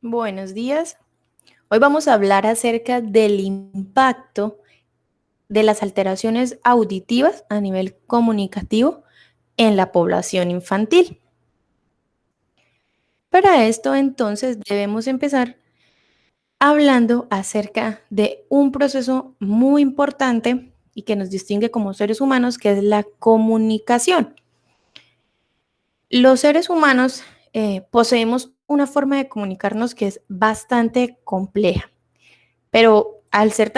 Buenos días. Hoy vamos a hablar acerca del impacto de las alteraciones auditivas a nivel comunicativo en la población infantil. Para esto, entonces, debemos empezar hablando acerca de un proceso muy importante y que nos distingue como seres humanos, que es la comunicación. Los seres humanos poseemos una forma de comunicarnos que es bastante compleja. Pero al ser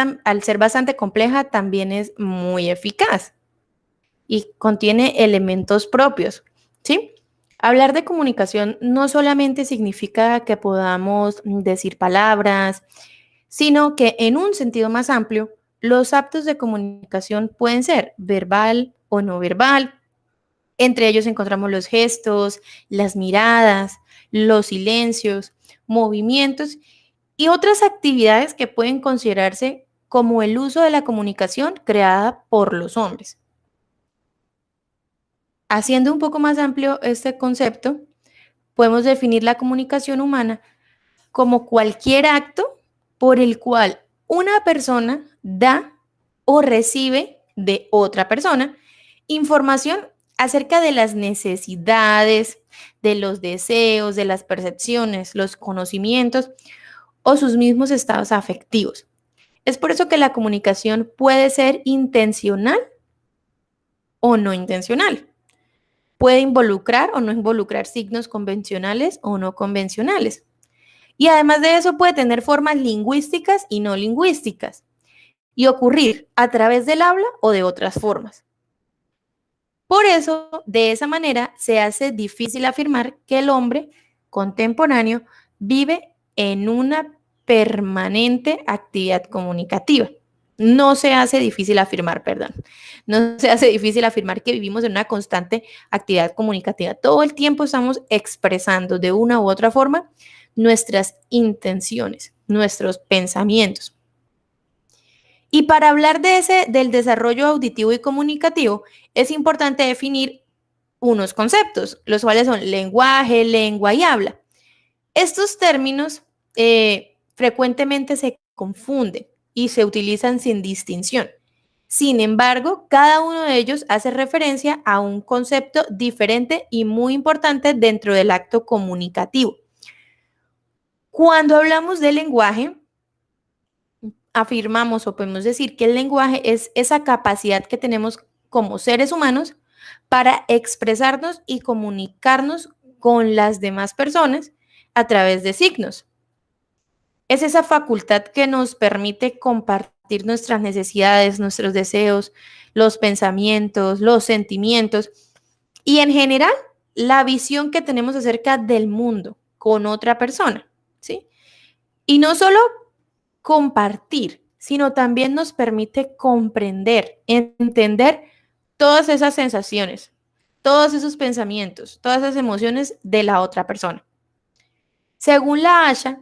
bastante compleja, también es muy eficaz y contiene elementos propios, ¿sí? Hablar de comunicación no solamente significa que podamos decir palabras, sino que en un sentido más amplio, los actos de comunicación pueden ser verbal o no verbal. Entre ellos encontramos los gestos, las miradas, los silencios, movimientos y otras actividades que pueden considerarse como el uso de la comunicación creada por los hombres. Haciendo un poco más amplio este concepto, podemos definir la comunicación humana como cualquier acto por el cual una persona da o recibe de otra persona información acerca de las necesidades, de los deseos, de las percepciones, los conocimientos o sus mismos estados afectivos. Es por eso que la comunicación puede ser intencional o no intencional. Puede involucrar o no involucrar signos convencionales o no convencionales. Y además de eso puede tener formas lingüísticas y no lingüísticas y ocurrir a través del habla o de otras formas. Por eso, de esa manera, se hace difícil afirmar que el hombre contemporáneo vive en una permanente actividad comunicativa. No se hace difícil afirmar, perdón, no se hace difícil afirmar que vivimos en una constante actividad comunicativa. Todo el tiempo estamos expresando de una u otra forma nuestras intenciones, nuestros pensamientos. Y para hablar del desarrollo auditivo y comunicativo, es importante definir unos conceptos, los cuales son lenguaje, lengua y habla. Estos términos frecuentemente se confunden y se utilizan sin distinción. Sin embargo, cada uno de ellos hace referencia a un concepto diferente y muy importante dentro del acto comunicativo. Cuando hablamos de lenguaje, afirmamos o podemos decir que el lenguaje es esa capacidad que tenemos como seres humanos para expresarnos y comunicarnos con las demás personas a través de signos. Es esa facultad que nos permite compartir nuestras necesidades, nuestros deseos, los pensamientos, los sentimientos y en general la visión que tenemos acerca del mundo con otra persona, ¿sí? Y no solo compartir, sino también nos permite comprender, entender todas esas sensaciones, todos esos pensamientos, todas esas emociones de la otra persona. Según la Haya,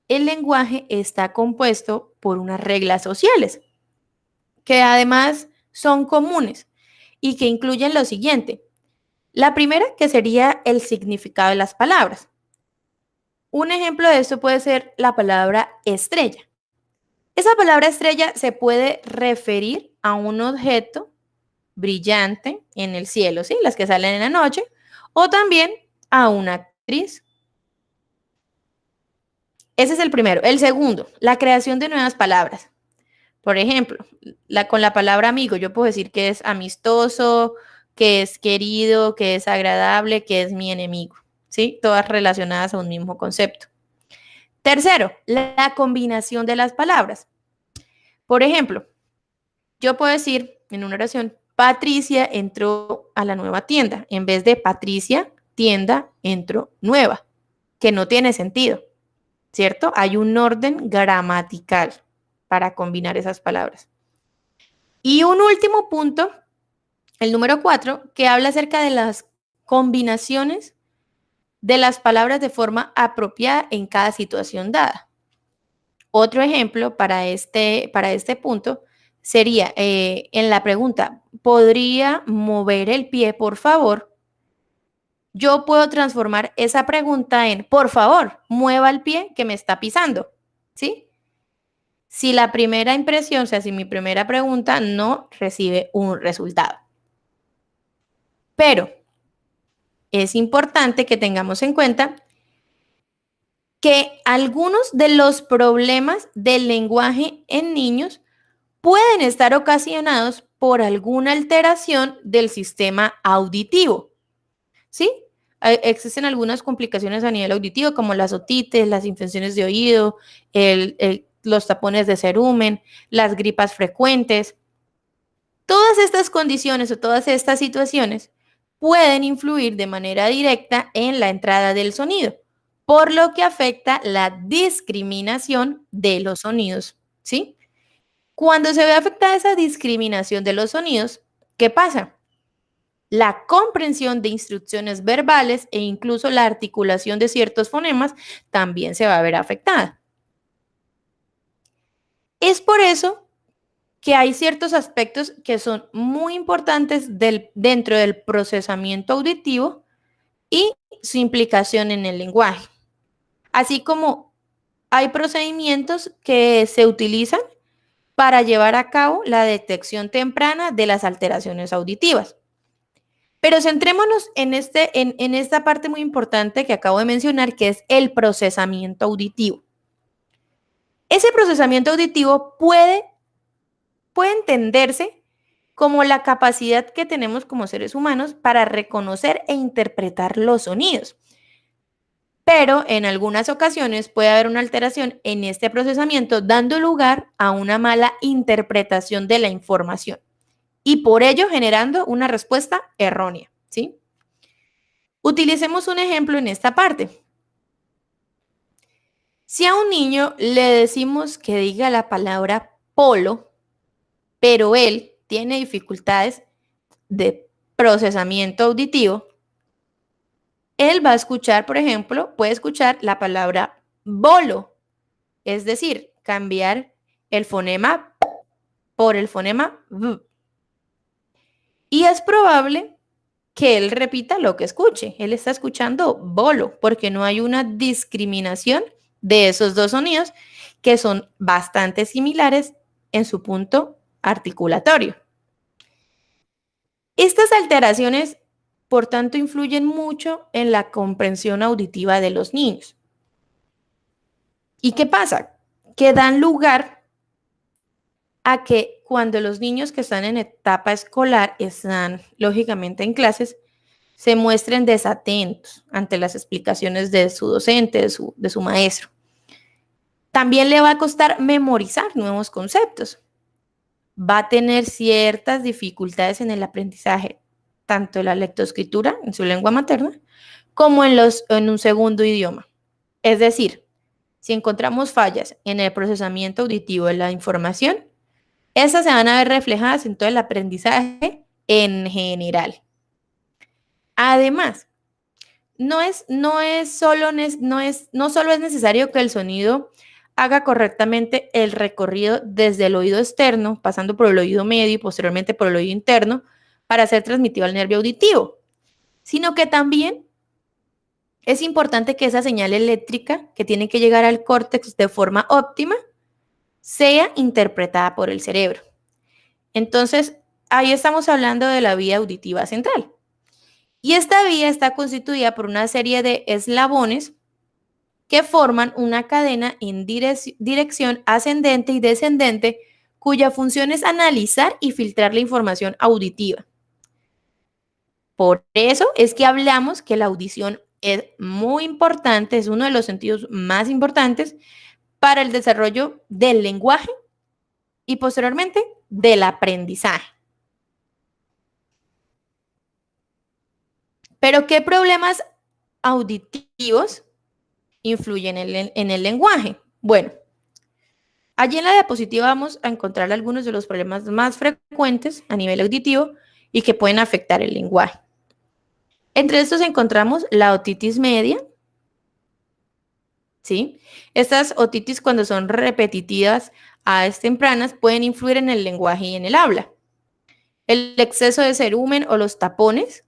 el lenguaje está compuesto por unas reglas sociales, que además son comunes y que incluyen lo siguiente. La primera, que sería el significado de las palabras. Un ejemplo de esto puede ser la palabra estrella. Esa palabra estrella se puede referir a un objeto brillante en el cielo, ¿sí? Las que salen en la noche, o también a una actriz. Ese es el primero. El segundo, la creación de nuevas palabras. Por ejemplo, con la palabra amigo, yo puedo decir que es amistoso, que es querido, que es agradable, que es mi enemigo, ¿sí? Todas relacionadas a un mismo concepto. Tercero, la combinación de las palabras. Por ejemplo, yo puedo decir en una oración, Patricia entró a la nueva tienda. En vez de Patricia, tienda, entró nueva, que no tiene sentido, ¿cierto? Hay un orden gramatical para combinar esas palabras. Y un último punto, el número 4, que habla acerca de las combinaciones de las palabras de forma apropiada en cada situación dada. Otro ejemplo para este punto sería en la pregunta, ¿podría mover el pie, por favor? yo puedo transformar esa pregunta en, por favor, mueva el pie que me está pisando, ¿sí? Si la primera impresión, o sea, si mi primera pregunta no recibe un resultado. Pero es importante que tengamos en cuenta que algunos de los problemas del lenguaje en niños pueden estar ocasionados por alguna alteración del sistema auditivo, ¿sí? Existen algunas complicaciones a nivel auditivo, como las otitis, las infecciones de oído, los tapones de cerumen, las gripas frecuentes. Todas estas condiciones o todas estas situaciones pueden influir de manera directa en la entrada del sonido, por lo que afecta la discriminación de los sonidos, ¿sí? Cuando se ve afectada esa discriminación de los sonidos, ¿qué pasa? La comprensión de instrucciones verbales e incluso la articulación de ciertos fonemas también se va a ver afectada. Es por eso que hay ciertos aspectos que son muy importantes dentro del procesamiento auditivo y su implicación en el lenguaje. Así como hay procedimientos que se utilizan para llevar a cabo la detección temprana de las alteraciones auditivas. Pero centrémonos en esta parte muy importante que acabo de mencionar, que es el procesamiento auditivo. Ese procesamiento auditivo puede entenderse como la capacidad que tenemos como seres humanos para reconocer e interpretar los sonidos. Pero en algunas ocasiones puede haber una alteración en este procesamiento, dando lugar a una mala interpretación de la información y por ello generando una respuesta errónea, ¿sí? Utilicemos un ejemplo en esta parte. Si a un niño le decimos que diga la palabra polo, pero él tiene dificultades de procesamiento auditivo, él va a escuchar, por ejemplo, puede escuchar la palabra bolo, es decir, cambiar el fonema por el fonema v. Y es probable que él repita lo que escuche. Él está escuchando bolo porque no hay una discriminación de esos dos sonidos que son bastante similares en su punto articulatorio. Estas alteraciones, por tanto, influyen mucho en la comprensión auditiva de los niños. ¿Y qué pasa? Que dan lugar a que cuando los niños que están en etapa escolar están lógicamente en clases, se muestren desatentos ante las explicaciones de su docente, de su maestro. También le va a costar memorizar nuevos conceptos. Va a tener ciertas dificultades en el aprendizaje, tanto de la lectoescritura en su lengua materna, como en un segundo idioma. Es decir, si encontramos fallas en el procesamiento auditivo de la información, estas se van a ver reflejadas en todo el aprendizaje en general. Además, no solo es necesario que el sonido haga correctamente el recorrido desde el oído externo, pasando por el oído medio y posteriormente por el oído interno, para ser transmitido al nervio auditivo, sino que también es importante que esa señal eléctrica que tiene que llegar al córtex de forma óptima sea interpretada por el cerebro. Entonces, ahí estamos hablando de la vía auditiva central. Y esta vía está constituida por una serie de eslabones que forman una cadena en dirección ascendente y descendente cuya función es analizar y filtrar la información auditiva. Por eso es que hablamos que la audición es muy importante, es uno de los sentidos más importantes para el desarrollo del lenguaje y posteriormente del aprendizaje. Pero ¿qué problemas auditivos influyen en el lenguaje? Bueno, allí en la diapositiva vamos a encontrar algunos de los problemas más frecuentes a nivel auditivo y que pueden afectar el lenguaje. Entre estos encontramos la otitis media, ¿sí? Estas otitis, cuando son repetitivas a edades tempranas, pueden influir en el lenguaje y en el habla. El exceso de cerumen o los tapones,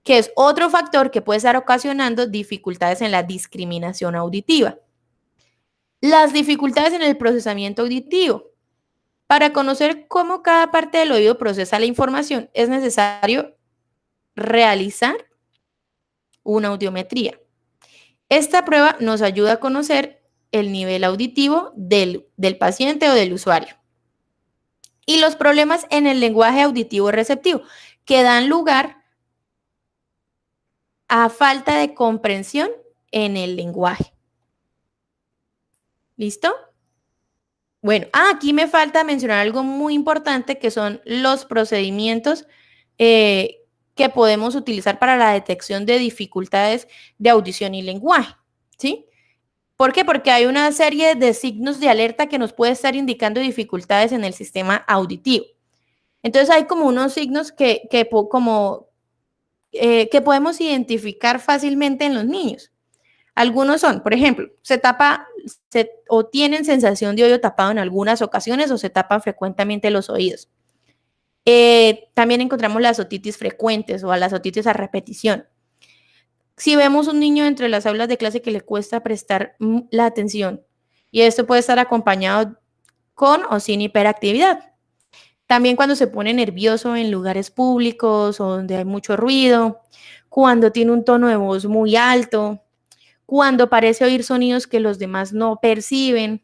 que es otro factor que puede estar ocasionando dificultades en la discriminación auditiva. Las dificultades en el procesamiento auditivo. Para conocer cómo cada parte del oído procesa la información, es necesario realizar una audiometría. Esta prueba nos ayuda a conocer el nivel auditivo del paciente o del usuario. Y los problemas en el lenguaje auditivo receptivo, que dan lugar a falta de comprensión en el lenguaje. ¿Listo? Bueno, aquí me falta mencionar algo muy importante, que son los procedimientos que podemos utilizar para la detección de dificultades de audición y lenguaje, ¿sí? ¿Por qué? Porque hay una serie de signos de alerta que nos puede estar indicando dificultades en el sistema auditivo. Entonces hay como unos signos que podemos identificar fácilmente en los niños. Algunos son, por ejemplo, o tienen sensación de oído tapado en algunas ocasiones o se tapan frecuentemente los oídos. También encontramos las otitis frecuentes o las otitis a repetición. Si vemos un niño entre las aulas de clase que le cuesta prestar la atención, y esto puede estar acompañado con o sin hiperactividad. También cuando se pone nervioso en lugares públicos o donde hay mucho ruido, cuando tiene un tono de voz muy alto, cuando parece oír sonidos que los demás no perciben.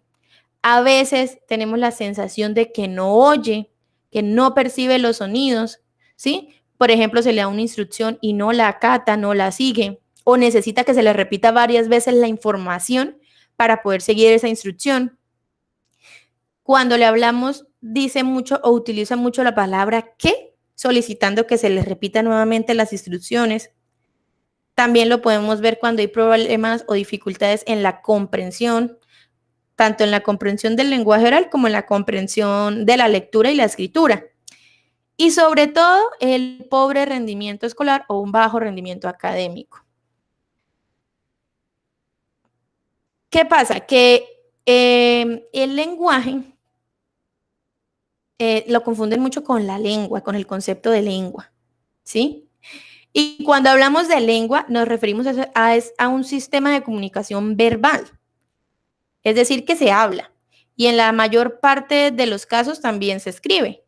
A veces tenemos la sensación de que no oye, que no percibe los sonidos, ¿sí? Por ejemplo, se le da una instrucción y no la acata, no la sigue, o necesita que se le repita varias veces la información para poder seguir esa instrucción. Cuando le hablamos, dice mucho o utiliza mucho la palabra "qué", solicitando que se le repita nuevamente las instrucciones. También lo podemos ver cuando hay problemas o dificultades en la comprensión, tanto en la comprensión del lenguaje oral como en la comprensión de la lectura y la escritura. Y sobre todo, el pobre rendimiento escolar o un bajo rendimiento académico. ¿Qué pasa? Que el lenguaje lo confunden mucho con la lengua, con el concepto de lengua, ¿sí? Y cuando hablamos de lengua, nos referimos a un sistema de comunicación verbal, es decir, que se habla. Y en la mayor parte de los casos también se escribe,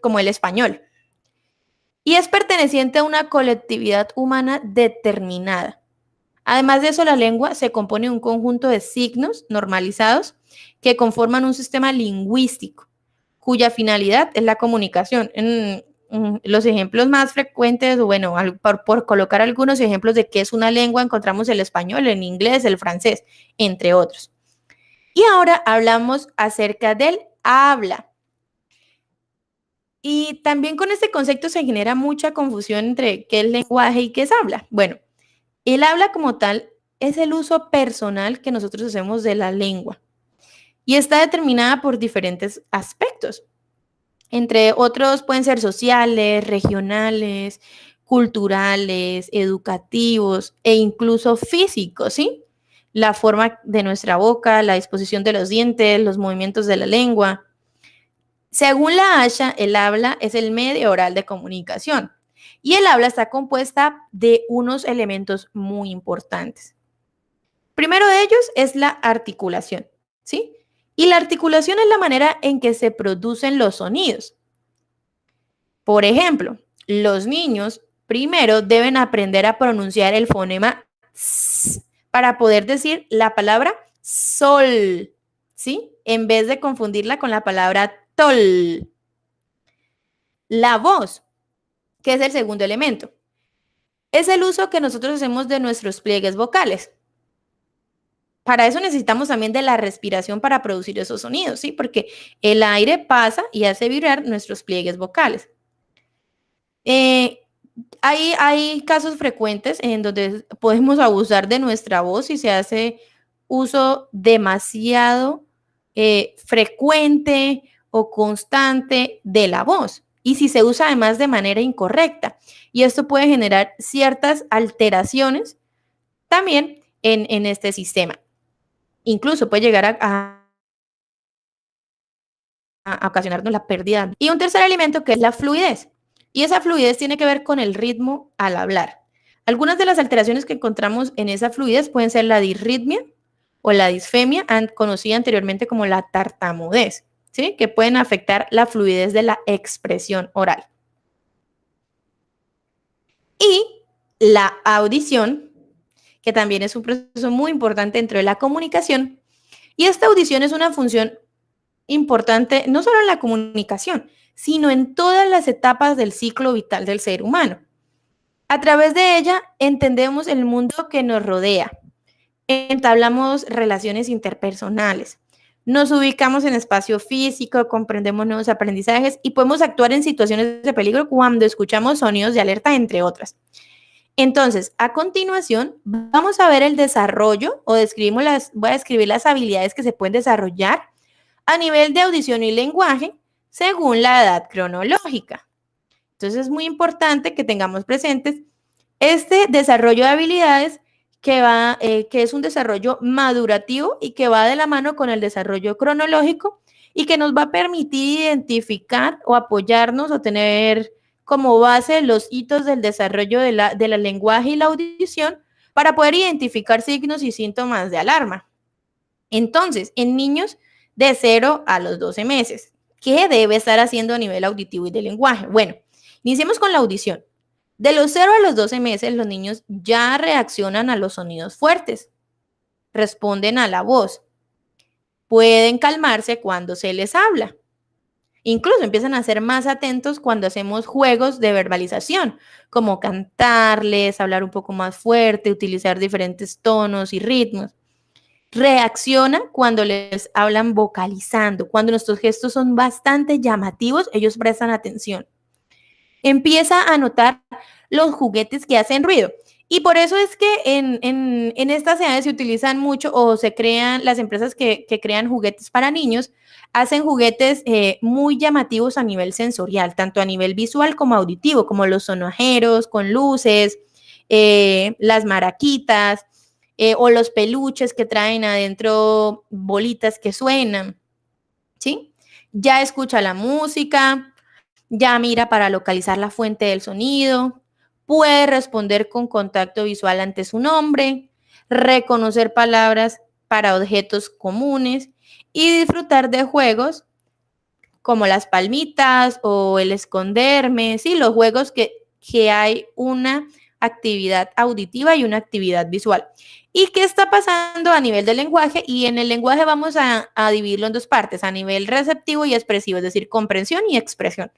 como el español. Y es perteneciente a una colectividad humana determinada. Además de eso, la lengua se compone de un conjunto de signos normalizados que conforman un sistema lingüístico, cuya finalidad es la comunicación. Los ejemplos más frecuentes, bueno, por colocar algunos ejemplos de qué es una lengua, encontramos el español, el inglés, el francés, entre otros. Y ahora hablamos acerca del habla. Y también con este concepto se genera mucha confusión entre qué es lenguaje y qué es habla. Bueno, el habla como tal es el uso personal que nosotros hacemos de la lengua y está determinada por diferentes aspectos. Entre otros pueden ser sociales, regionales, culturales, educativos e incluso físicos, ¿sí? La forma de nuestra boca, la disposición de los dientes, los movimientos de la lengua. Según la ASHA, el habla es el medio oral de comunicación y el habla está compuesta de unos elementos muy importantes. Primero de ellos es la articulación, ¿sí? Y la articulación es la manera en que se producen los sonidos. Por ejemplo, los niños primero deben aprender a pronunciar el fonema S para poder decir la palabra sol, ¿sí? En vez de confundirla con la palabra tol. La voz, que es el segundo elemento, es el uso que nosotros hacemos de nuestros pliegues vocales. Para eso necesitamos también de la respiración para producir esos sonidos, ¿sí? Porque el aire pasa y hace vibrar nuestros pliegues vocales. Hay casos frecuentes en donde podemos abusar de nuestra voz y se hace uso demasiado frecuente o constante de la voz. Y si se usa además de manera incorrecta. Y esto puede generar ciertas alteraciones también en este sistema. Incluso puede llegar a ocasionarnos la pérdida. Y un tercer elemento que es la fluidez. Y esa fluidez tiene que ver con el ritmo al hablar. Algunas de las alteraciones que encontramos en esa fluidez pueden ser la disritmia o la disfemia, conocida anteriormente como la tartamudez, ¿sí? Que pueden afectar la fluidez de la expresión oral. Y la audición, que también es un proceso muy importante dentro de la comunicación. Y esta audición es una función importante no solo en la comunicación, sino en todas las etapas del ciclo vital del ser humano. A través de ella entendemos el mundo que nos rodea, entablamos relaciones interpersonales, nos ubicamos en espacio físico, comprendemos nuevos aprendizajes y podemos actuar en situaciones de peligro cuando escuchamos sonidos de alerta, entre otras. Entonces, a continuación, vamos a ver el desarrollo o voy a describir las habilidades que se pueden desarrollar a nivel de audición y lenguaje según la edad cronológica. Entonces, es muy importante que tengamos presentes este desarrollo de habilidades que es un desarrollo madurativo y que va de la mano con el desarrollo cronológico y que nos va a permitir identificar o apoyarnos o tener como base los hitos del desarrollo de la lenguaje y la audición para poder identificar signos y síntomas de alarma. Entonces, en niños de 0 a los 12 meses, ¿qué debe estar haciendo a nivel auditivo y de lenguaje? Bueno, iniciemos con la audición. De los 0 a los 12 meses, los niños ya reaccionan a los sonidos fuertes, responden a la voz, pueden calmarse cuando se les habla. Incluso empiezan a ser más atentos cuando hacemos juegos de verbalización, como cantarles, hablar un poco más fuerte, utilizar diferentes tonos y ritmos. Reacciona cuando les hablan vocalizando, cuando nuestros gestos son bastante llamativos, ellos prestan atención. Empieza a notar los juguetes que hacen ruido. Y por eso es que en estas edades se utilizan mucho o se crean las empresas que crean juguetes para niños, hacen juguetes muy llamativos a nivel sensorial, tanto a nivel visual como auditivo, como los sonajeros con luces, las maraquitas o los peluches que traen adentro bolitas que suenan, ¿sí? Ya escucha la música, ya mira para localizar la fuente del sonido, puede responder con contacto visual ante su nombre, reconocer palabras para objetos comunes y disfrutar de juegos como las palmitas o el esconderme, ¿sí? Los juegos que hay una actividad auditiva y una actividad visual. ¿Y qué está pasando a nivel del lenguaje? Y en el lenguaje vamos a dividirlo en dos partes, a nivel receptivo y expresivo, es decir, comprensión y expresión.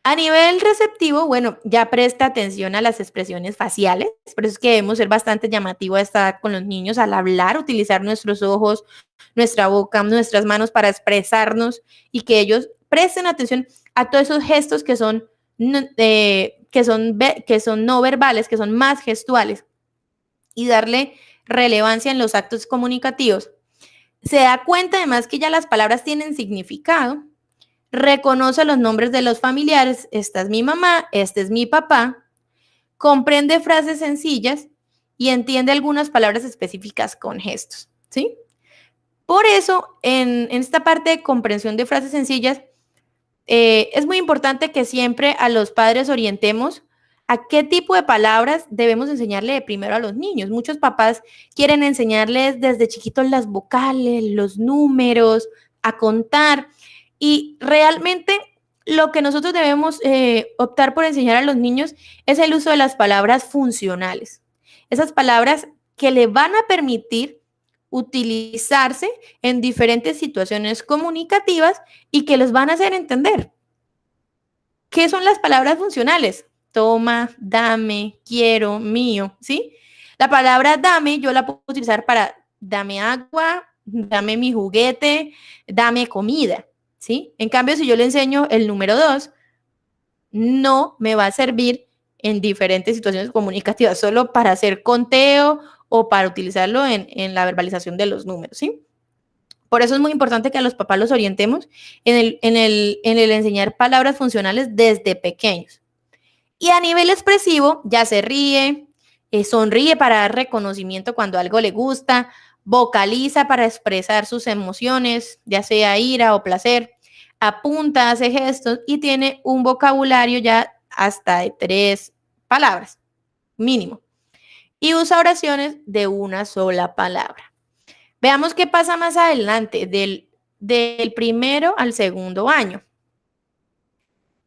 A nivel receptivo, bueno, ya presta atención a las expresiones faciales, por eso es que debemos ser bastante llamativos a estar con los niños al hablar, utilizar nuestros ojos, nuestra boca, nuestras manos para expresarnos y que ellos presten atención a todos esos gestos que son no verbales, que son más gestuales y darle relevancia en los actos comunicativos. Se da cuenta además que ya las palabras tienen significado. Reconoce los nombres de los familiares, esta es mi mamá, este es mi papá, comprende frases sencillas y entiende algunas palabras específicas con gestos, ¿sí? Por eso, en esta parte de comprensión de frases sencillas, es muy importante que siempre a los padres orientemos a qué tipo de palabras debemos enseñarle primero a los niños. Muchos papás quieren enseñarles desde chiquitos las vocales, los números, a contar. Y realmente lo que nosotros debemos optar por enseñar a los niños es el uso de las palabras funcionales. Esas palabras que le van a permitir utilizarse en diferentes situaciones comunicativas y que les van a hacer entender. ¿Qué son las palabras funcionales? Toma, dame, quiero, mío, ¿sí? La palabra dame yo la puedo utilizar para dame agua, dame mi juguete, dame comida, ¿sí? En cambio, si yo le enseño el número 2, no me va a servir en diferentes situaciones comunicativas, solo para hacer conteo o para utilizarlo en la verbalización de los números, ¿sí? Por eso es muy importante que a los papás los orientemos en el enseñar palabras funcionales desde pequeños. Y a nivel expresivo, ya se ríe, sonríe para dar reconocimiento cuando algo le gusta, vocaliza para expresar sus emociones, ya sea ira o placer, apunta, hace gestos y tiene un vocabulario ya hasta de 3 palabras. mínimo. Y usa oraciones de una sola palabra. Veamos qué pasa más adelante, del primero al segundo año.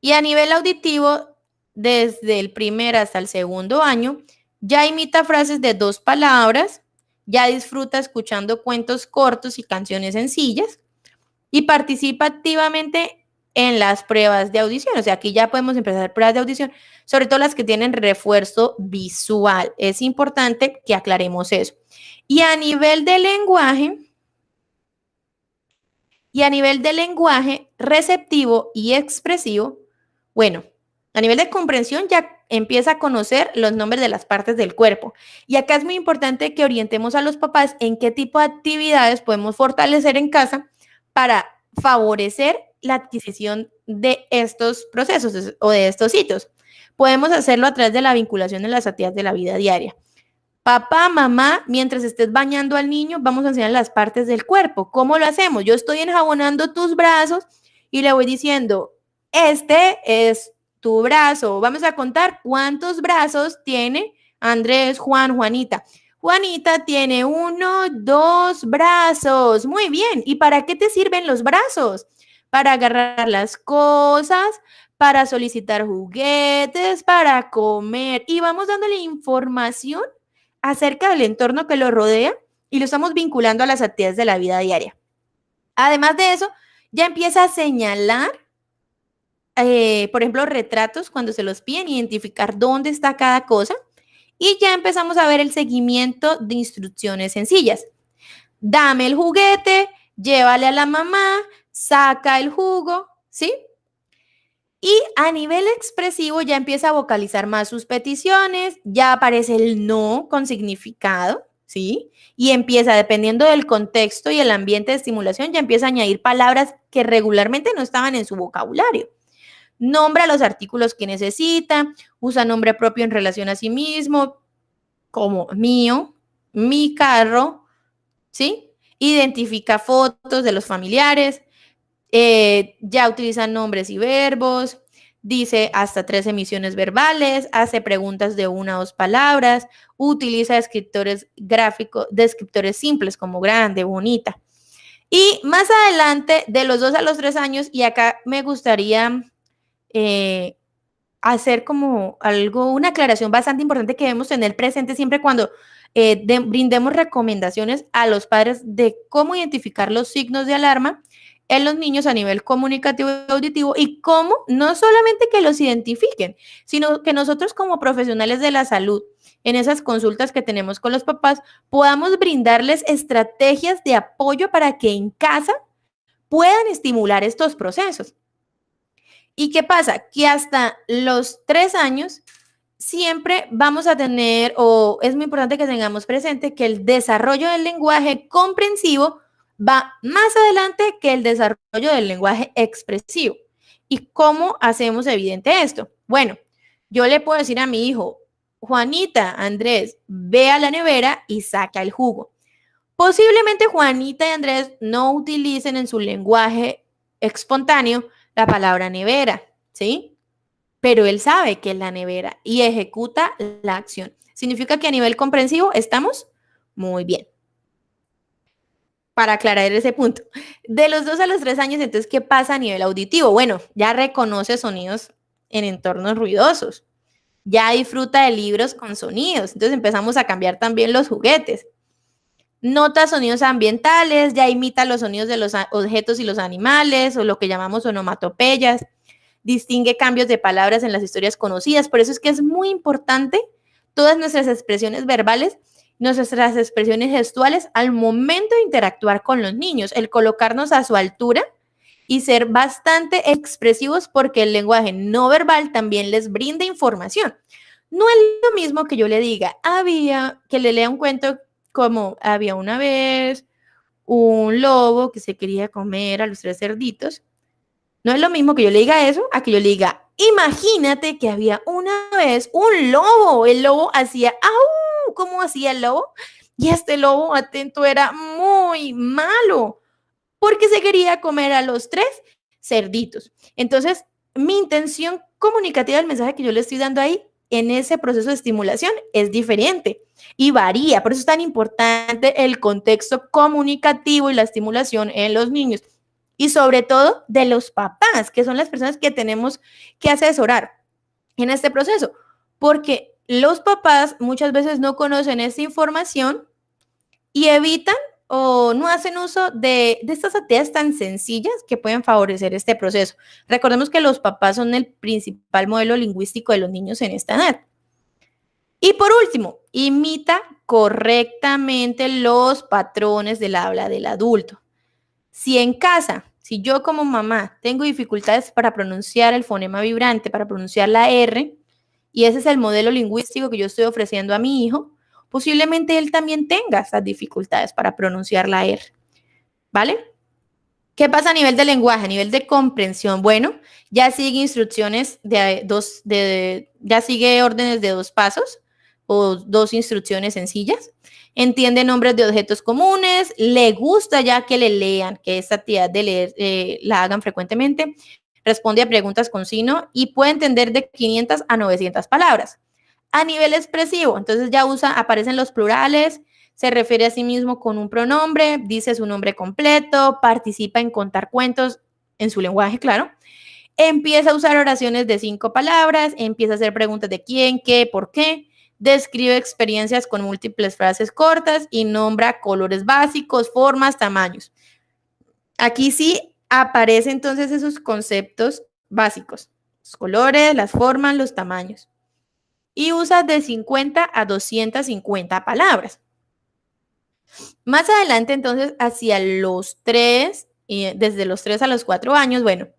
Y a nivel auditivo, desde el primer hasta el segundo año, ya imita frases de 2 palabras, ya disfruta escuchando cuentos cortos y canciones sencillas y participa activamente en las pruebas de audición. O sea, aquí ya podemos empezar a hacer pruebas de audición, sobre todo las que tienen refuerzo visual. Es importante que aclaremos eso. Y a nivel de lenguaje receptivo y expresivo, bueno, a nivel de comprensión ya empieza a conocer los nombres de las partes del cuerpo. Y acá es muy importante que orientemos a los papás en qué tipo de actividades podemos fortalecer en casa para favorecer la adquisición de estos procesos o de estos hitos. Podemos hacerlo a través de la vinculación en las actividades de la vida diaria. Papá, mamá, mientras estés bañando al niño, vamos a enseñar las partes del cuerpo. ¿Cómo lo hacemos? Yo estoy enjabonando tus brazos y le voy diciendo, este es tu brazo. Vamos a contar cuántos brazos tiene Andrés, Juan, Juanita. Juanita tiene 1, 2 brazos. Muy bien. ¿Y para qué te sirven los brazos? Para agarrar las cosas, para solicitar juguetes, para comer. Y vamos dándole información acerca del entorno que lo rodea y lo estamos vinculando a las actividades de la vida diaria. Además de eso, ya empieza a señalar, por ejemplo, retratos cuando se los piden, identificar dónde está cada cosa y ya empezamos a ver el seguimiento de instrucciones sencillas. Dame el juguete, llévale a la mamá, saca el jugo, ¿sí? Y a nivel expresivo ya empieza a vocalizar más sus peticiones, ya aparece el no con significado, ¿sí? Y empieza, dependiendo del contexto y el ambiente de estimulación, ya empieza a añadir palabras que regularmente no estaban en su vocabulario. Nombra los artículos que necesita, usa nombre propio en relación a sí mismo, como mío, mi carro, ¿sí? Identifica fotos de los familiares, ya utiliza nombres y verbos, dice hasta 3 emisiones verbales, hace preguntas de 1 o 2 palabras, utiliza descriptores gráficos, descriptores simples como grande, bonita. Y más adelante, de los 2 a los 3 años, y acá me gustaría hacer como algo, una aclaración bastante importante que debemos tener presente siempre cuando brindemos recomendaciones a los padres de cómo identificar los signos de alarma en los niños a nivel comunicativo y auditivo y cómo no solamente que los identifiquen, sino que nosotros como profesionales de la salud, en esas consultas que tenemos con los papás, podamos brindarles estrategias de apoyo para que en casa puedan estimular estos procesos. ¿Y qué pasa? Que hasta los 3 años siempre vamos a tener, o es muy importante que tengamos presente que el desarrollo del lenguaje comprensivo va más adelante que el desarrollo del lenguaje expresivo. ¿Y cómo hacemos evidente esto? Bueno, yo le puedo decir a mi hijo, Juanita, Andrés, ve a la nevera y saca el jugo. Posiblemente Juanita y Andrés no utilicen en su lenguaje espontáneo la palabra nevera, ¿sí? Pero él sabe que es la nevera y ejecuta la acción. Significa que a nivel comprensivo estamos muy bien. Para aclarar ese punto. De los 2 a los 3 años, entonces, ¿qué pasa a nivel auditivo? Bueno, ya reconoce sonidos en entornos ruidosos. Ya disfruta de libros con sonidos. Entonces empezamos a cambiar también los juguetes. Nota sonidos ambientales, ya imita los sonidos de los objetos y los animales, o lo que llamamos onomatopeyas. Distingue cambios de palabras en las historias conocidas. Por eso es que es muy importante todas nuestras expresiones verbales, nuestras expresiones gestuales al momento de interactuar con los niños, el colocarnos a su altura y ser bastante expresivos porque el lenguaje no verbal también les brinda información. No es lo mismo que yo le diga, que le lea un cuento como había una vez un lobo que se quería comer a los 3 cerditos. No es lo mismo que yo le diga eso a que yo le diga, imagínate que había una vez un lobo. El lobo hacía, ¡au! ¿Cómo hacía el lobo? Y este lobo atento era muy malo porque se quería comer a los 3 cerditos. Entonces, mi intención comunicativa del mensaje que yo le estoy dando ahí en ese proceso de estimulación es diferente y varía. Por eso es tan importante el contexto comunicativo y la estimulación en los niños. Y sobre todo de los papás, que son las personas que tenemos que asesorar en este proceso. Porque los papás muchas veces no conocen esta información y evitan o no hacen uso de estas actividades tan sencillas que pueden favorecer este proceso. Recordemos que los papás son el principal modelo lingüístico de los niños en esta edad. Y por último, imita correctamente los patrones del habla del adulto. Si en casa, si yo como mamá tengo dificultades para pronunciar el fonema vibrante, para pronunciar la R, y ese es el modelo lingüístico que yo estoy ofreciendo a mi hijo, posiblemente él también tenga esas dificultades para pronunciar la R, ¿vale? ¿Qué pasa a nivel de lenguaje, a nivel de comprensión? Bueno, ya sigue instrucciones ya sigue órdenes de 2 pasos o 2 instrucciones sencillas. Entiende nombres de objetos comunes, le gusta ya que le lean, que esta actividad de leer la hagan frecuentemente. Responde a preguntas con signo y puede entender de 500 a 900 palabras. A nivel expresivo, entonces ya aparecen los plurales, se refiere a sí mismo con un pronombre, dice su nombre completo, participa en contar cuentos en su lenguaje, claro. Empieza a usar oraciones de 5 palabras, empieza a hacer preguntas de quién, qué, por qué, describe experiencias con múltiples frases cortas y nombra colores básicos, formas, tamaños. Aquí sí aparecen entonces esos conceptos básicos, los colores, las formas, los tamaños. Y usa de 50 a 250 palabras. Más adelante, entonces, hacia los 3, desde los 3 a los 4 años, bueno,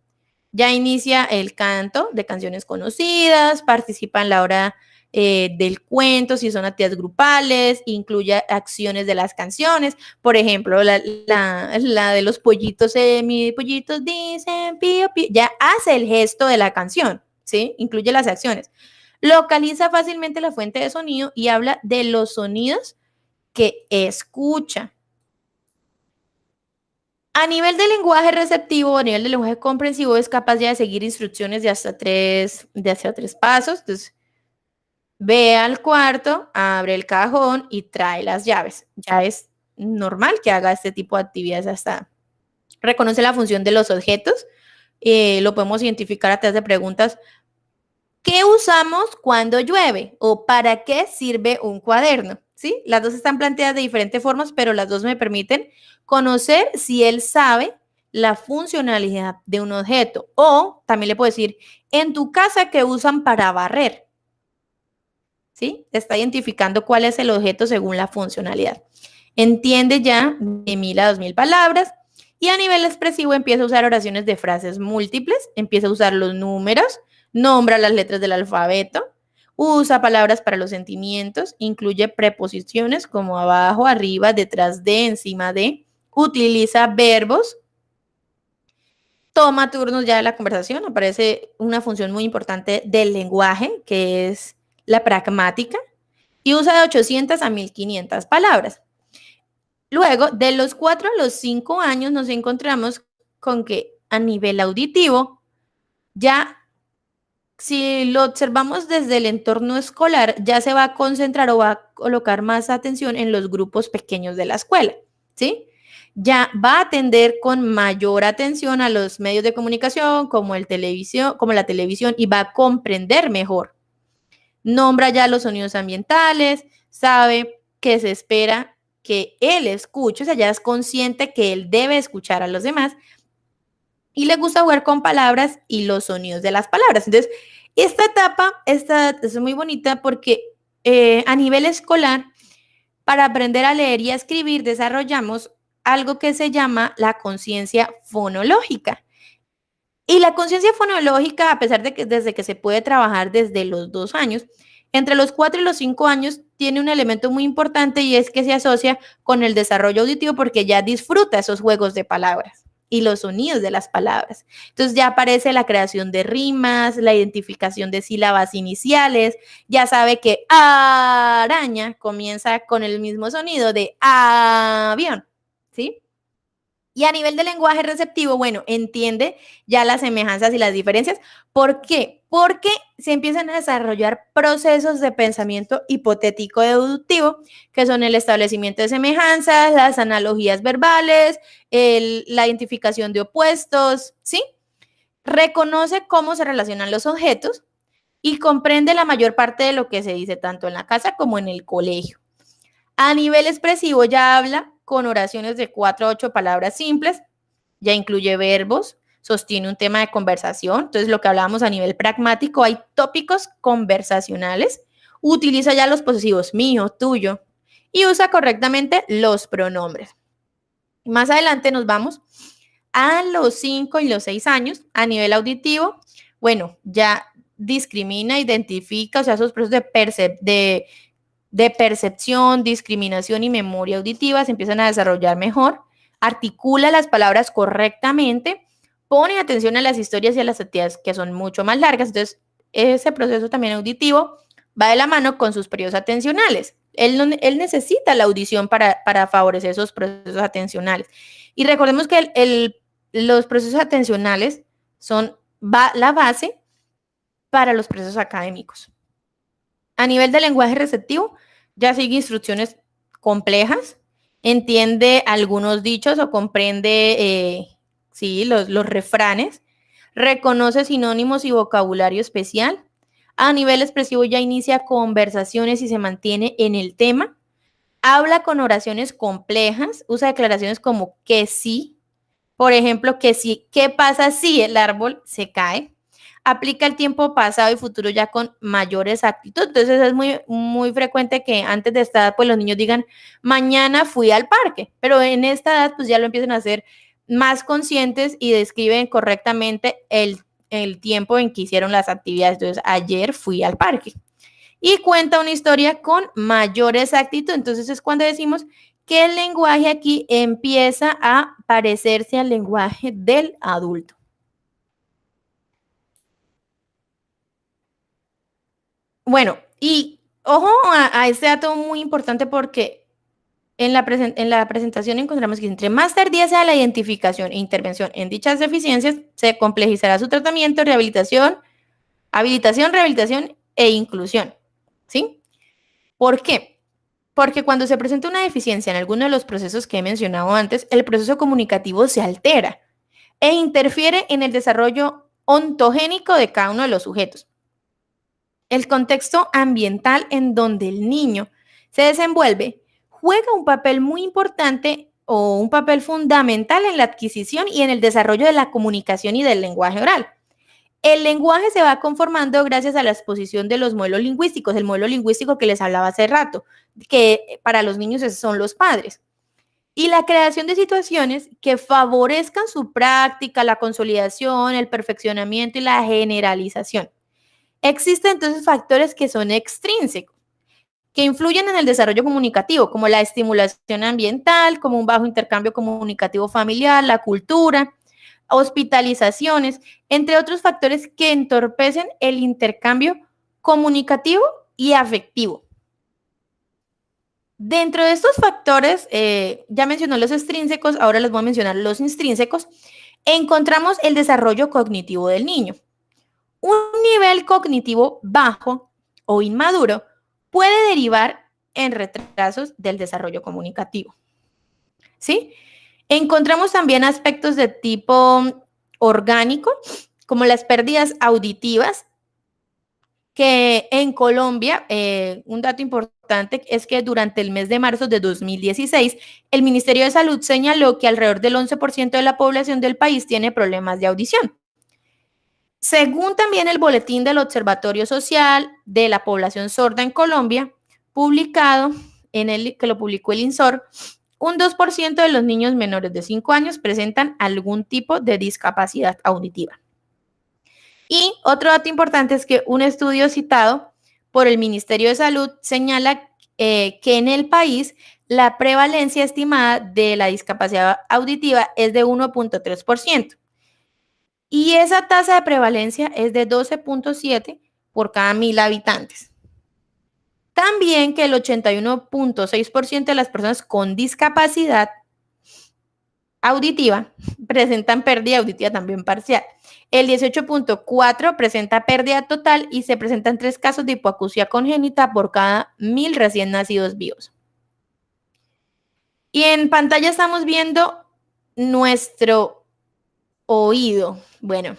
ya inicia el canto de canciones conocidas, participa en la hora del cuento, si son actividades grupales, incluye acciones de las canciones, por ejemplo, la de los pollitos, mis pollitos dicen pío, pío, ya hace el gesto de la canción, ¿sí? Incluye las acciones. Localiza fácilmente la fuente de sonido y habla de los sonidos que escucha. A nivel de lenguaje receptivo, a nivel de lenguaje comprensivo, es capaz ya de seguir instrucciones de hasta tres pasos. Entonces, ve al cuarto, abre el cajón y trae las llaves. Ya es normal que haga este tipo de actividades hasta. Reconoce la función de los objetos. Lo podemos identificar a través de preguntas. ¿Qué usamos cuando llueve? ¿O para qué sirve un cuaderno? ¿Sí? Las dos están planteadas de diferentes formas, pero las dos me permiten conocer si él sabe la funcionalidad de un objeto. O también le puedo decir, en tu casa, ¿qué usan para barrer? ¿Sí? Está identificando cuál es el objeto según la funcionalidad. Entiende ya de 1000 a 2000 palabras y a nivel expresivo empieza a usar oraciones de frases múltiples, empieza a usar los números, nombra las letras del alfabeto, usa palabras para los sentimientos, incluye preposiciones como abajo, arriba, detrás de, encima de, utiliza verbos, toma turnos ya de la conversación, aparece una función muy importante del lenguaje que es la pragmática y usa de 800 a 1500 palabras. Luego, de los 4 a los 5 años nos encontramos con que a nivel auditivo ya si lo observamos desde el entorno escolar, ya se va a concentrar o va a colocar más atención en los grupos pequeños de la escuela, ¿sí? Ya va a atender con mayor atención a los medios de comunicación como la televisión y va a comprender mejor. Nombra ya los sonidos ambientales, sabe que se espera que él escuche, o sea, ya es consciente que él debe escuchar a los demás y le gusta jugar con palabras y los sonidos de las palabras. Entonces, esta etapa es muy bonita porque a nivel escolar, para aprender a leer y a escribir, desarrollamos algo que se llama la conciencia fonológica. Y la conciencia fonológica, a pesar de que desde que se puede trabajar desde los 2 años, entre los 4 y los 5 años tiene un elemento muy importante y es que se asocia con el desarrollo auditivo porque ya disfruta esos juegos de palabras y los sonidos de las palabras. Entonces ya aparece la creación de rimas, la identificación de sílabas iniciales, ya sabe que araña comienza con el mismo sonido de avión, ¿sí? Y a nivel de lenguaje receptivo, bueno, entiende ya las semejanzas y las diferencias. ¿Por qué? Porque se empiezan a desarrollar procesos de pensamiento hipotético deductivo, que son el establecimiento de semejanzas, las analogías verbales, la identificación de opuestos, ¿sí? Reconoce cómo se relacionan los objetos y comprende la mayor parte de lo que se dice tanto en la casa como en el colegio. A nivel expresivo ya habla con oraciones de 4 a 8 palabras simples, ya incluye verbos, sostiene un tema de conversación, entonces lo que hablábamos a nivel pragmático, hay tópicos conversacionales, utiliza ya los posesivos mío, tuyo, y usa correctamente los pronombres. Más adelante nos vamos a los 5 y los 6 años, a nivel auditivo, bueno, ya discrimina, identifica, o sea, esos procesos de percepción, discriminación y memoria auditiva se empiezan a desarrollar mejor, articula las palabras correctamente, pone atención a las historias y a las actividades que son mucho más largas. Entonces, ese proceso también auditivo va de la mano con sus periodos atencionales. Él necesita la audición para favorecer esos procesos atencionales. Y recordemos que los procesos atencionales son la base para los procesos académicos. A nivel de lenguaje receptivo, ya sigue instrucciones complejas, entiende algunos dichos o comprende sí, los refranes, reconoce sinónimos y vocabulario especial. A nivel expresivo ya inicia conversaciones y se mantiene en el tema. Habla con oraciones complejas, usa declaraciones como que sí, por ejemplo, que sí, ¿qué pasa si el árbol se cae? Aplica el tiempo pasado y futuro ya con mayor exactitud. Entonces es muy frecuente que antes de esta edad, pues los niños digan, mañana fui al parque, pero en esta edad, pues ya lo empiezan a hacer más conscientes y describen correctamente el tiempo en que hicieron las actividades. Entonces, ayer fui al parque. Y cuenta una historia con mayor exactitud. Entonces es cuando decimos que el lenguaje aquí empieza a parecerse al lenguaje del adulto. Bueno, y ojo a este dato muy importante porque en la presentación encontramos que entre más tardía sea la identificación e intervención en dichas deficiencias, se complejizará su tratamiento, habilitación, rehabilitación e inclusión. ¿Sí? ¿Por qué? Porque cuando se presenta una deficiencia en alguno de los procesos que he mencionado antes, el proceso comunicativo se altera e interfiere en el desarrollo ontogénico de cada uno de los sujetos. El contexto ambiental en donde el niño se desenvuelve juega un papel muy importante o un papel fundamental en la adquisición y en el desarrollo de la comunicación y del lenguaje oral. El lenguaje se va conformando gracias a la exposición de los modelos lingüísticos, el modelo lingüístico que les hablaba hace rato, que para los niños son los padres. Y la creación de situaciones que favorezcan su práctica, la consolidación, el perfeccionamiento y la generalización. Existen entonces factores que son extrínsecos, que influyen en el desarrollo comunicativo, como la estimulación ambiental, como un bajo intercambio comunicativo familiar, la cultura, hospitalizaciones, entre otros factores que entorpecen el intercambio comunicativo y afectivo. Dentro de estos factores, ya mencionó los extrínsecos, ahora les voy a mencionar los intrínsecos, encontramos el desarrollo cognitivo del niño. Un nivel cognitivo bajo o inmaduro puede derivar en retrasos del desarrollo comunicativo. ¿Sí? Encontramos también aspectos de tipo orgánico, como las pérdidas auditivas, que en Colombia, un dato importante es que durante el mes de marzo de 2016, el Ministerio de Salud señaló que alrededor del 11% de la población del país tiene problemas de audición. Según también el boletín del Observatorio Social de la Población Sorda en Colombia, publicado que lo publicó el INSOR, un 2% de los niños menores de 5 años presentan algún tipo de discapacidad auditiva. Y otro dato importante es que un estudio citado por el Ministerio de Salud señala que en el país la prevalencia estimada de la discapacidad auditiva es de 1.3%. Y esa tasa de prevalencia es de 12.7 por cada 1.000 habitantes. También que el 81.6% de las personas con discapacidad auditiva presentan pérdida auditiva también parcial. El 18.4 presenta pérdida total y se presentan 3 casos de hipoacusia congénita por cada 1000 recién nacidos vivos. Y en pantalla estamos viendo nuestro oído. Bueno,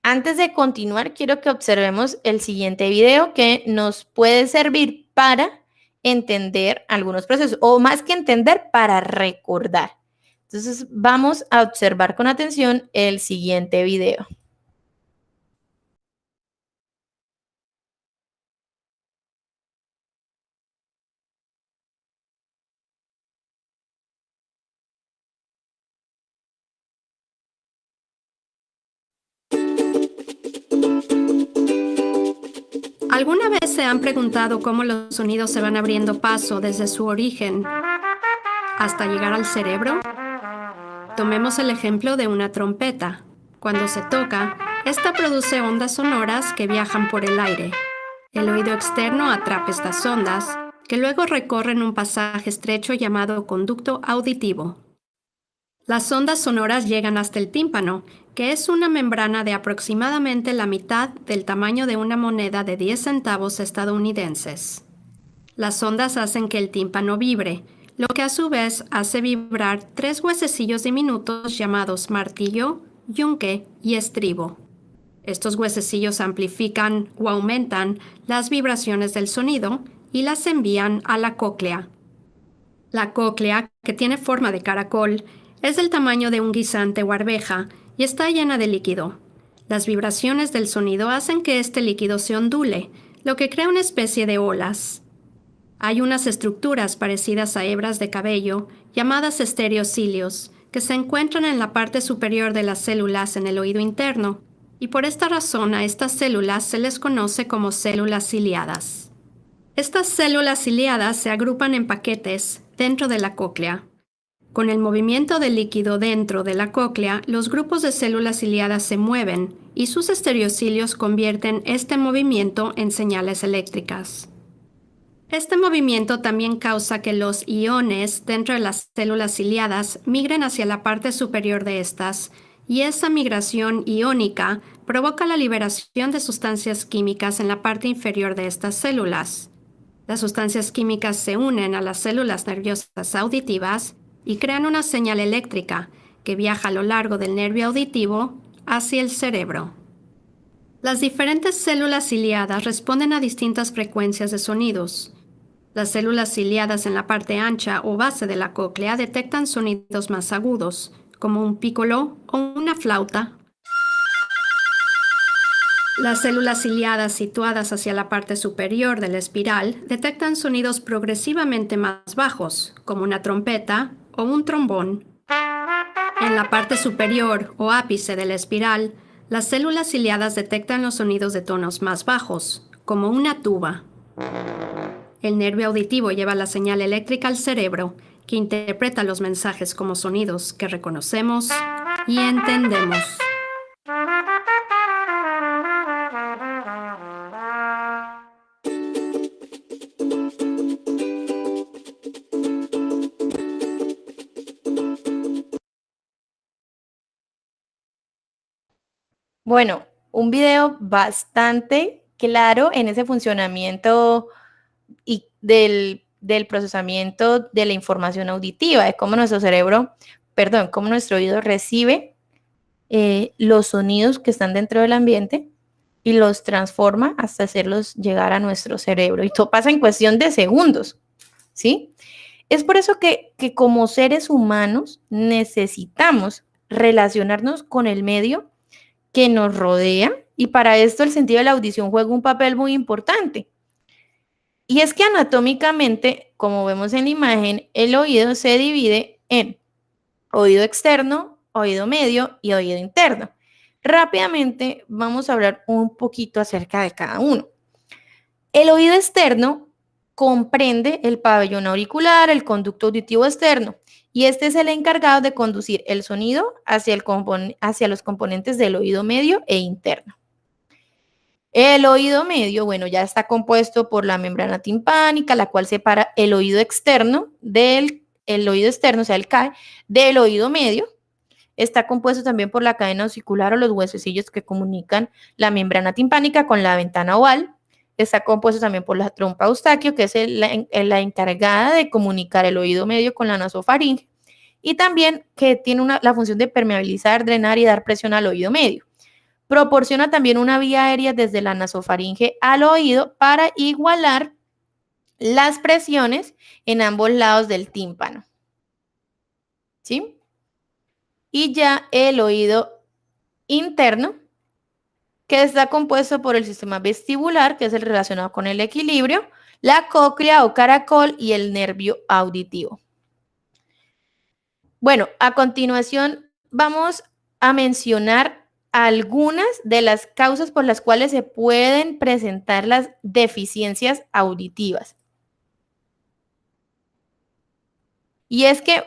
antes de continuar, quiero que observemos el siguiente video que nos puede servir para entender algunos procesos, o más que entender, para recordar. Entonces, vamos a observar con atención el siguiente video. ¿Alguna vez se han preguntado cómo los sonidos se van abriendo paso desde su origen hasta llegar al cerebro? Tomemos el ejemplo de una trompeta. Cuando se toca, esta produce ondas sonoras que viajan por el aire. El oído externo atrapa estas ondas, que luego recorren un pasaje estrecho llamado conducto auditivo. Las ondas sonoras llegan hasta el tímpano, que es una membrana de aproximadamente la mitad del tamaño de una moneda de 10 centavos estadounidenses. Las ondas hacen que el tímpano vibre, lo que a su vez hace vibrar 3 huesecillos diminutos llamados martillo, yunque y estribo. Estos huesecillos amplifican o aumentan las vibraciones del sonido y las envían a la cóclea. La cóclea, que tiene forma de caracol, es del tamaño de un guisante o arveja y está llena de líquido. Las vibraciones del sonido hacen que este líquido se ondule, lo que crea una especie de olas. Hay unas estructuras parecidas a hebras de cabello, llamadas estereocilios, que se encuentran en la parte superior de las células en el oído interno, y por esta razón a estas células se les conoce como células ciliadas. Estas células ciliadas se agrupan en paquetes dentro de la cóclea. Con el movimiento del líquido dentro de la cóclea, los grupos de células ciliadas se mueven y sus estereocilios convierten este movimiento en señales eléctricas. Este movimiento también causa que los iones dentro de las células ciliadas migren hacia la parte superior de estas, y esa migración iónica provoca la liberación de sustancias químicas en la parte inferior de estas células. Las sustancias químicas se unen a las células nerviosas auditivas y crean una señal eléctrica que viaja a lo largo del nervio auditivo hacia el cerebro. Las diferentes células ciliadas responden a distintas frecuencias de sonidos. Las células ciliadas en la parte ancha o base de la cóclea detectan sonidos más agudos, como un pícolo o una flauta. Las células ciliadas situadas hacia la parte superior de la espiral detectan sonidos progresivamente más bajos, como una trompeta o un trombón. En la parte superior o ápice de la espiral, las células ciliadas detectan los sonidos de tonos más bajos, como una tuba. El nervio auditivo lleva la señal eléctrica al cerebro, que interpreta los mensajes como sonidos que reconocemos y entendemos. Bueno, un video bastante claro en ese funcionamiento y del procesamiento de la información auditiva, de cómo nuestro cómo nuestro oído recibe los sonidos que están dentro del ambiente y los transforma hasta hacerlos llegar a nuestro cerebro. Y todo pasa en cuestión de segundos, ¿sí? Es por eso que como seres humanos necesitamos relacionarnos con el medio que nos rodea, y para esto el sentido de la audición juega un papel muy importante. Y es que anatómicamente, como vemos en la imagen, el oído se divide en oído externo, oído medio y oído interno. Rápidamente vamos a hablar un poquito acerca de cada uno. El oído externo comprende el pabellón auricular, el conducto auditivo externo, y este es el encargado de conducir el sonido hacia los componentes del oído medio e interno. El oído medio, bueno, ya está compuesto por la membrana timpánica, la cual separa el oído externo del el oído externo, o sea, el CAE, del oído medio. Está compuesto también por la cadena osicular o los huesecillos que comunican la membrana timpánica con la ventana oval. Está compuesto también por la trompa eustaquio, que es la encargada de comunicar el oído medio con la nasofaringe, y también que tiene la función de permeabilizar, drenar y dar presión al oído medio. Proporciona también una vía aérea desde la nasofaringe al oído para igualar las presiones en ambos lados del tímpano. ¿Sí? Y ya el oído interno, que está compuesto por el sistema vestibular, que es el relacionado con el equilibrio, la cóclea o caracol y el nervio auditivo. Bueno, a continuación vamos a mencionar algunas de las causas por las cuales se pueden presentar las deficiencias auditivas. Y es que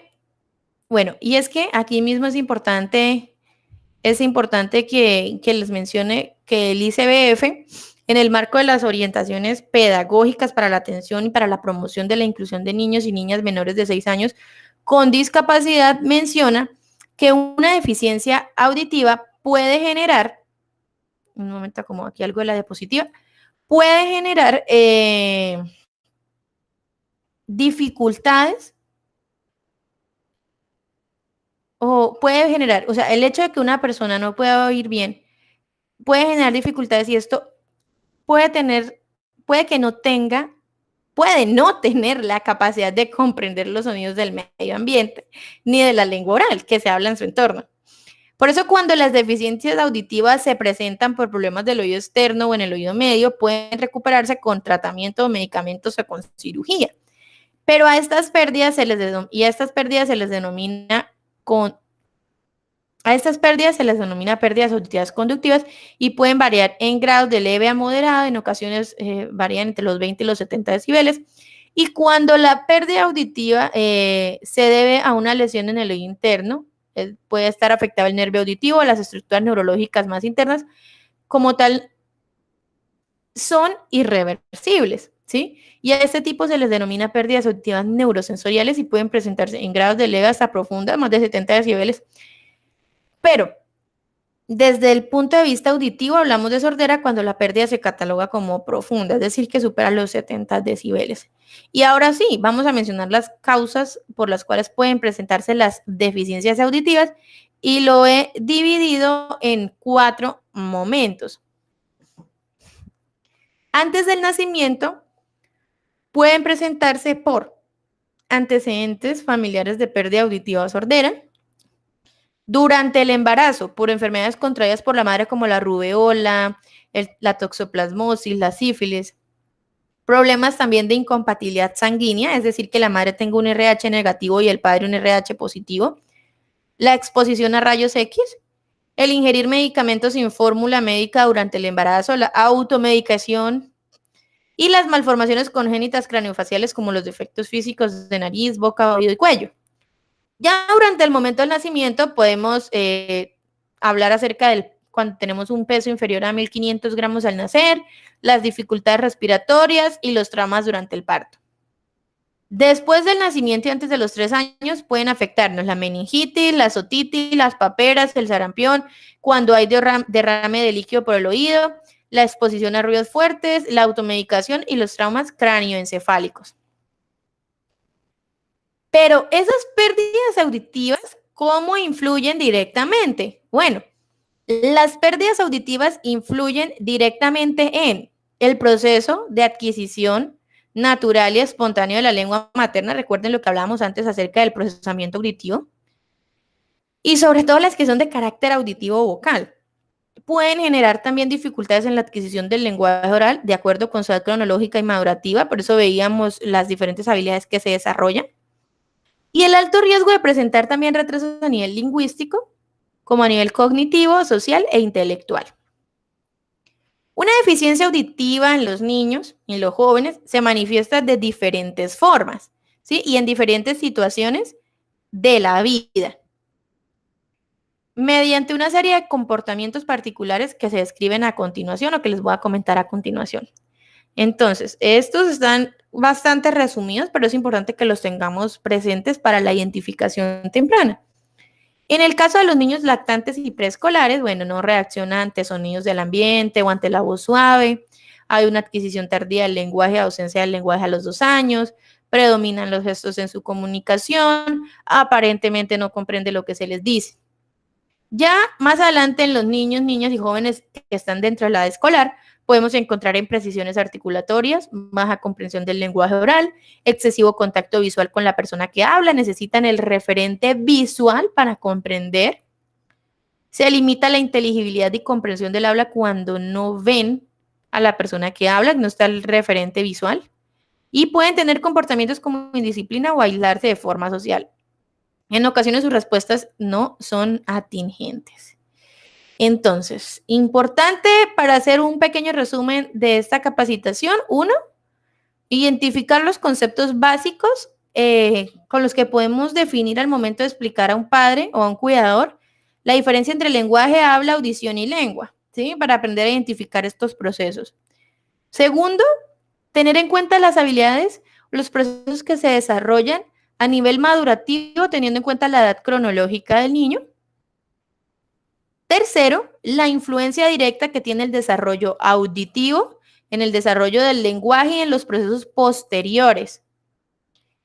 aquí mismo es importante que les mencione que el ICBF, en el marco de las orientaciones pedagógicas para la atención y para la promoción de la inclusión de niños y niñas menores de 6 años con discapacidad, menciona que una deficiencia auditiva puede generar, un momento, como aquí algo de la diapositiva, puede generar dificultades o puede generar, o sea, el hecho de que una persona no pueda oír bien puede generar dificultades, y esto puede no tener la capacidad de comprender los sonidos del medio ambiente ni de la lengua oral que se habla en su entorno. Por eso, cuando las deficiencias auditivas se presentan por problemas del oído externo o en el oído medio, pueden recuperarse con tratamiento, medicamentos o con cirugía. Pero a estas pérdidas se les denomina pérdidas auditivas conductivas, y pueden variar en grados de leve a moderado. En ocasiones varían entre los 20 y los 70 decibeles. Y cuando la pérdida auditiva se debe a una lesión en el oído interno, puede estar afectado el nervio auditivo, las estructuras neurológicas más internas, como tal, son irreversibles, ¿sí? Y a este tipo se les denomina pérdidas auditivas neurosensoriales y pueden presentarse en grados de leve hasta profunda, más de 70 decibeles. Pero desde el punto de vista auditivo hablamos de sordera cuando la pérdida se cataloga como profunda, es decir, que supera los 70 decibeles. Y ahora sí, vamos a mencionar las causas por las cuales pueden presentarse las deficiencias auditivas, y lo he dividido en 4 momentos. Antes del nacimiento pueden presentarse por antecedentes familiares de pérdida auditiva o sordera. Durante el embarazo, por enfermedades contraídas por la madre como la rubeola, la toxoplasmosis, la sífilis. Problemas también de incompatibilidad sanguínea, es decir, que la madre tenga un RH negativo y el padre un RH positivo. La exposición a rayos X, el ingerir medicamentos sin fórmula médica durante el embarazo, la automedicación y las malformaciones congénitas craneofaciales como los defectos físicos de nariz, boca, oído y cuello. Ya durante el momento del nacimiento podemos hablar acerca del cuando tenemos un peso inferior a 1.500 gramos al nacer, las dificultades respiratorias y los traumas durante el parto. Después del nacimiento y antes de los 3 años pueden afectarnos la meningitis, la otitis, las paperas, el sarampión, cuando hay derrame de líquido por el oído, la exposición a ruidos fuertes, la automedicación y los traumas cráneoencefálicos. Pero esas pérdidas auditivas, ¿cómo influyen directamente? Bueno, las pérdidas auditivas influyen directamente en el proceso de adquisición natural y espontáneo de la lengua materna. Recuerden lo que hablábamos antes acerca del procesamiento auditivo. Y sobre todo las que son de carácter auditivo o vocal. Pueden generar también dificultades en la adquisición del lenguaje oral de acuerdo con su edad cronológica y madurativa. Por eso veíamos las diferentes habilidades que se desarrollan. Y el alto riesgo de presentar también retrasos a nivel lingüístico, como a nivel cognitivo, social e intelectual. Una deficiencia auditiva en los niños y en los jóvenes se manifiesta de diferentes formas, ¿sí? Y en diferentes situaciones de la vida, mediante una serie de comportamientos particulares que se describen a continuación o que les voy a comentar a continuación. Entonces, estos están bastante resumidos, pero es importante que los tengamos presentes para la identificación temprana. En el caso de los niños lactantes y preescolares, bueno, no reacciona ante sonidos del ambiente o ante la voz suave. Hay una adquisición tardía del lenguaje, ausencia del lenguaje a los 2 años. Predominan los gestos en su comunicación. Aparentemente no comprende lo que se les dice. Ya más adelante en los niños, niñas y jóvenes que están dentro de la edad escolar, podemos encontrar imprecisiones articulatorias, baja comprensión del lenguaje oral, excesivo contacto visual con la persona que habla, necesitan el referente visual para comprender. Se limita la inteligibilidad y comprensión del habla cuando no ven a la persona que habla, no está el referente visual. Y pueden tener comportamientos como indisciplina o aislarse de forma social. En ocasiones sus respuestas no son atingentes. Entonces, importante para hacer un pequeño resumen de esta capacitación, 1, identificar los conceptos básicos con los que podemos definir al momento de explicar a un padre o a un cuidador la diferencia entre lenguaje, habla, audición y lengua, ¿sí? Para aprender a identificar estos procesos. 2, tener en cuenta las habilidades, los procesos que se desarrollan a nivel madurativo, teniendo en cuenta la edad cronológica del niño. 3, la influencia directa que tiene el desarrollo auditivo en el desarrollo del lenguaje y en los procesos posteriores.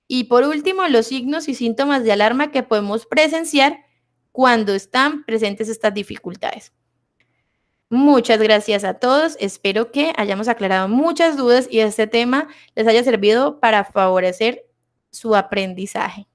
Y por último, los signos y síntomas de alarma que podemos presenciar cuando están presentes estas dificultades. Muchas gracias a todos. Espero que hayamos aclarado muchas dudas y este tema les haya servido para favorecer su aprendizaje.